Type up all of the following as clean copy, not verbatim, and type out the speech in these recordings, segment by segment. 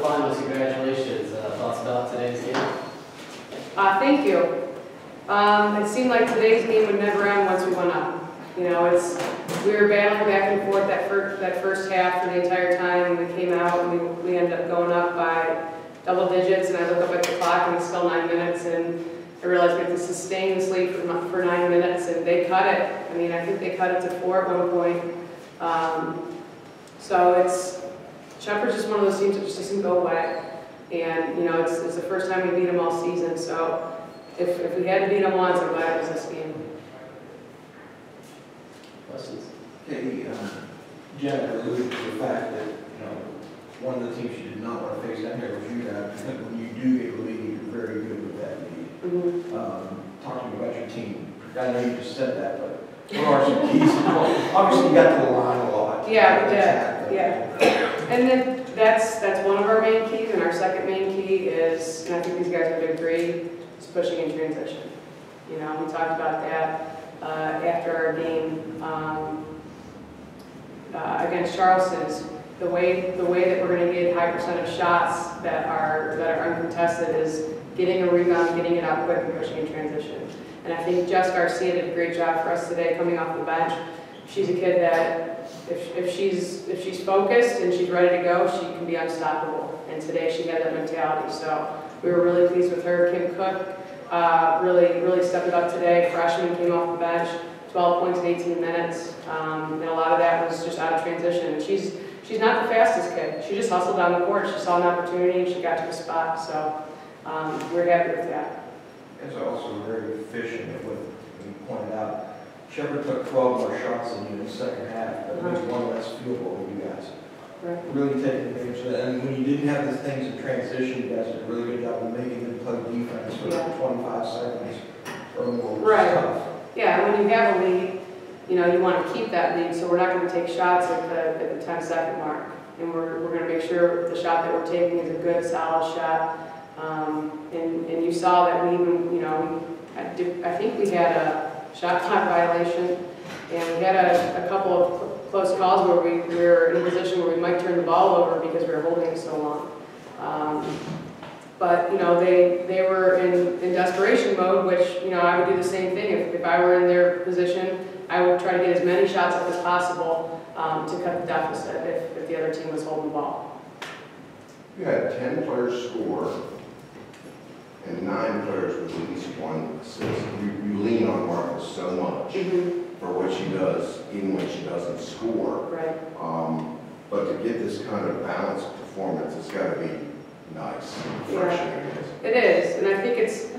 quarterfinals. Congratulations. Thoughts about today's game? Thank you. It seemed like today's game would never end once we went up. You know, we were battling back and forth that first half for the entire time. We came out and we ended up going up by double digits, and I look up at the clock and it's still 9 minutes, and I realized we have to sustain this lead for 9 minutes, and they cut it. I mean, I think they cut it to 4 at one point. So Shepherd's just one of those teams that just doesn't go away. And, you know, it's the first time we beat them all season, so if we had to beat them once, I'm glad it was this game. Questions? Okay, Jen alluded to the fact that, you know, one of the teams you did not want to face down here was you guys. I think when you do get a lead, you're very good with that lead. Talk to me about your team. I know you just said that, but what are some keys? Obviously, you got to the line a lot. Yeah, we did. Yeah. And then that's one of our main keys, and our second main key is, and I think these guys would agree, is pushing in transition. You know, we talked about that after our game against Charleston's. The way that we're going to get high percentage shots that are uncontested is getting a rebound, getting it out quick, and pushing in transition. And I think Jess Garcia did a great job for us today coming off the bench. She's a kid that if she's focused and she's ready to go, she can be unstoppable. And today she had that mentality. So we were really pleased with her. Kim Cook really stepped it up today. Freshman came off the bench, 12 points in 18 minutes. And a lot of that was just out of transition. She's not the fastest kid. She just hustled down the court. She saw an opportunity and she got to the spot. So we're happy with that. It's also very efficient at what you pointed out. Shepherd took 12 more shots than you in the second half, but there's one less field goal than you guys. Right. Really taking advantage of that. And when you didn't have the things in transition, you guys did a really good job of making them play defense for 25 seconds or more. Right. Tough. Yeah, when you have a lead, you know, you want to keep that lead, so we're not going to take shots at the 10-second mark. And we're going to make sure the shot that we're taking is a good, solid shot. And you saw that we even, you know, I think we had a shot clock violation, and we had a couple of close calls where we were in a position where we might turn the ball over because we were holding it so long. But, you know, they were in desperation mode, which, you know, I would do the same thing. If I were in their position, I would try to get as many shots up as possible to cut the deficit if the other team was holding the ball. You had 10 players score and 9 players with at least 1 assist. You lean on Martha so much for what she does, even when she doesn't score. Right. But to get this kind of balanced performance, it's got to be nice and refreshing. Yeah. It is, and I think it's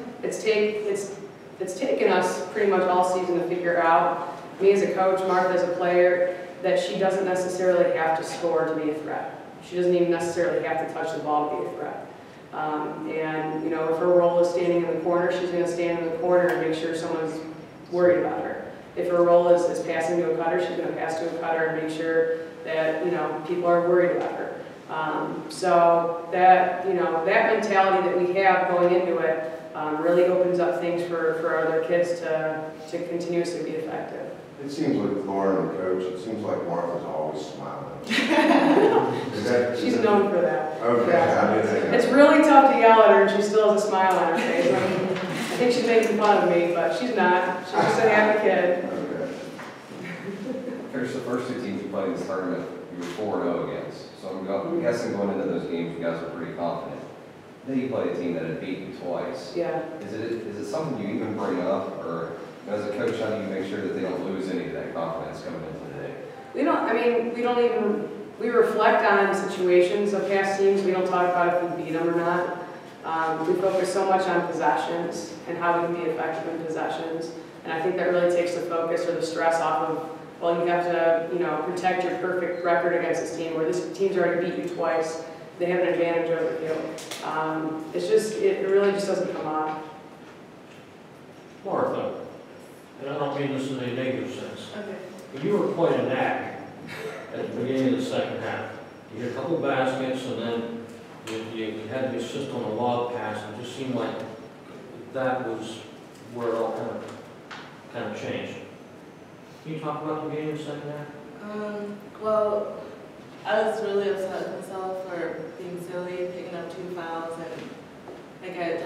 taken us pretty much all season to figure out, me as a coach, Martha as a player, that she doesn't necessarily have to score to be a threat. She doesn't even necessarily have to touch the ball to be a threat. And, you know, if her role is standing in the corner, she's going to stand in the corner and make sure someone's worried about her. If her role is passing to a cutter, she's going to pass to a cutter and make sure that, you know, people are worried about her. So that, you know, that mentality that we have going into it really opens up things for other kids to continuously be effective. It seems like Lauren, the coach, it seems like Martha's always smiling. She's known for that. Okay. Yeah. It's really tough to yell at her and she still has a smile on her face. I mean, I think she's making fun of me, but she's not. She's just a happy kid. Okay. Here's the first 2 teams you played in this tournament, you were 4-0 against. So I'm guessing going into those games, you guys were pretty confident. Then you played a team that had beat you twice. Yeah. Is it something you even bring up, or as a coach, how do you make sure that they don't lose any of that confidence coming into the day? We reflect on situations of past teams. We don't talk about if we beat them or not. We focus so much on possessions and how we can be effective in possessions. And I think that really takes the focus or the stress off of, well, you have to, you know, protect your perfect record against this team, where this team's already beat you twice. They have an advantage over you. It really just doesn't come off. Martha, and I don't mean this in a negative sense, Okay. but you were quite a knack at the beginning of the second half. You hit a couple baskets, and then you had the assist on a lob pass. It just seemed like that was where it all kind of changed. Can you talk about the beginning of the second half? Well, I was really upset with myself for being silly,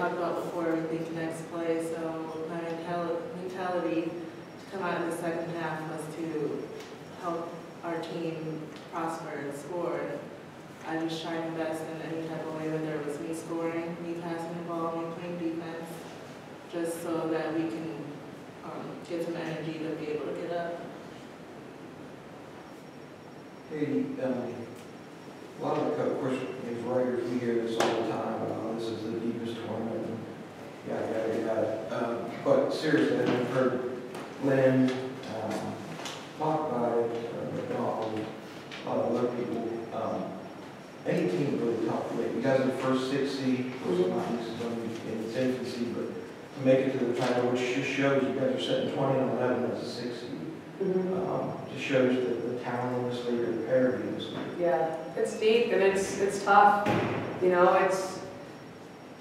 talked about before, we think next play, so my mentality to come out in the second half was to help our team prosper and score. I just tried my best in any type of way, whether it was me scoring, me passing the ball, me playing defense, just so that we can get some energy to be able to get up. Hey, a lot of the, of course, as writers, we hear this all the time, this is the deepest tournament, and yada, yada, yada. But seriously, I've heard Lynn talk about it, McDonald, a lot of other people. Any team really tough to make. You guys are the first 6 seed, of course, this is only in its infancy, but to make it to the title, which just shows you guys are setting 20-11 as a 6 seed. Just shows the talent in this league, the parity in this league. Yeah, it's deep and it's tough. You know, it's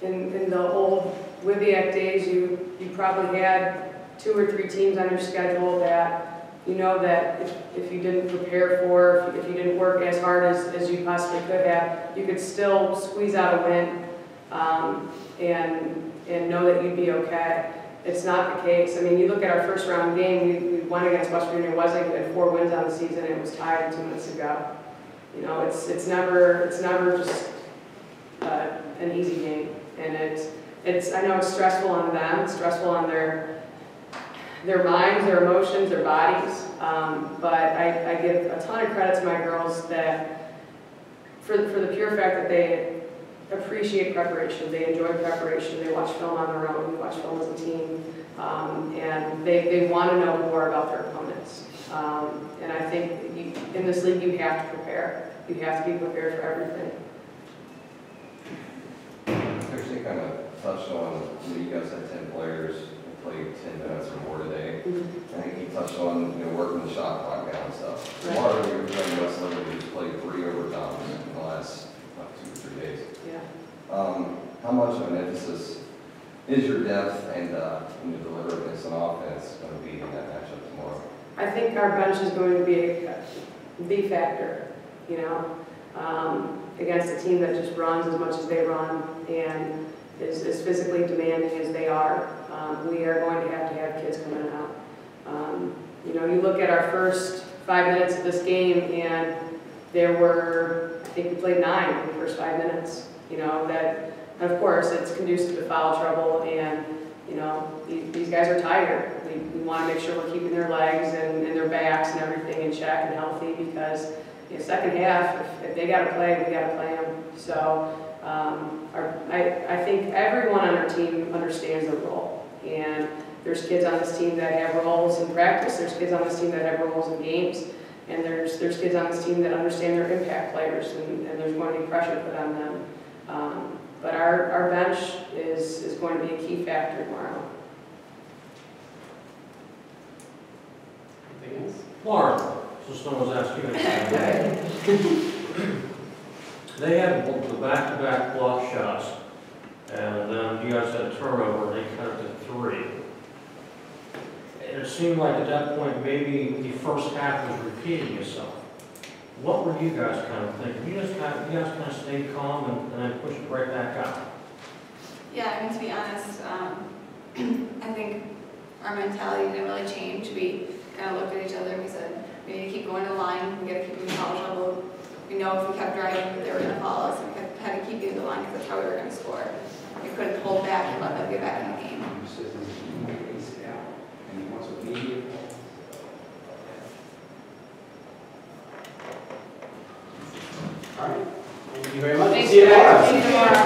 in the old Wibiak days, you probably had 2 or 3 teams on your schedule that you know that if you didn't prepare for, if you didn't work as hard as you possibly could have, you could still squeeze out a win and know that you'd be okay. It's not the case. I mean, you look at our first round game, we won against West Virginia Wesleyan, we had 4 wins on the season, and it was tied 2 minutes ago. You know, it's never just an easy game, and I know it's stressful on them, it's stressful on their minds, their emotions, their bodies. But I give a ton of credit to my girls that for the pure fact that they appreciate preparation, they enjoy preparation, they watch film on their own, we watch film as a team, and they want to know more about their opponents. And I think in this league you have to prepare. You have to be prepared for everything. Actually, kind of touched on, you guys had 10 players who played 10 minutes or more today. I think he touched on, working the shot clock down and stuff. Right. Tomorrow you were playing Wesleyan, who just played 3 overtimes in the last 2 or 3 days. Yeah. How much of an emphasis is your depth and your deliberateness and offense going to be in that matchup tomorrow? I think our bench is going to be the factor, against a team that just runs as much as they run and is physically demanding as they are. We are going to have kids coming out. You look at our first 5 minutes of this game, and there were, I think we played 9 in the first 5 minutes. That, of course, it's conducive to foul trouble, and these guys are tired. We want to make sure we're keeping their legs and their backs and everything in check and healthy, because second half, if they got to play, we got to play them. So I think everyone on our team understands their role, and there's kids on this team that have roles in practice. There's kids on this team that have roles in games, and there's kids on this team that understand their impact players, and there's going to be pressure put on them. But our bench is going to be a key factor tomorrow. Anything else? Lauren, since no one's asked you anything. They had the back-to-back block shots, and then you guys had a turnover, and they cut it to 3. And it seemed like at that point, maybe the first half was repeating itself. What were you guys kind of thinking? You guys kind of stayed calm and then pushed it right back out? Yeah, to be honest, I think our mentality didn't really change. We kind of looked at each other and we said, we need to keep going to the line, we got to keep them in foul trouble. We know if we kept driving, they were going to follow us, and we had to keep getting the line because that's how we were going to score. We couldn't hold back and let them get back in the game. All right. Thank you very much. Thanks, See you guys. tomorrow. See you tomorrow.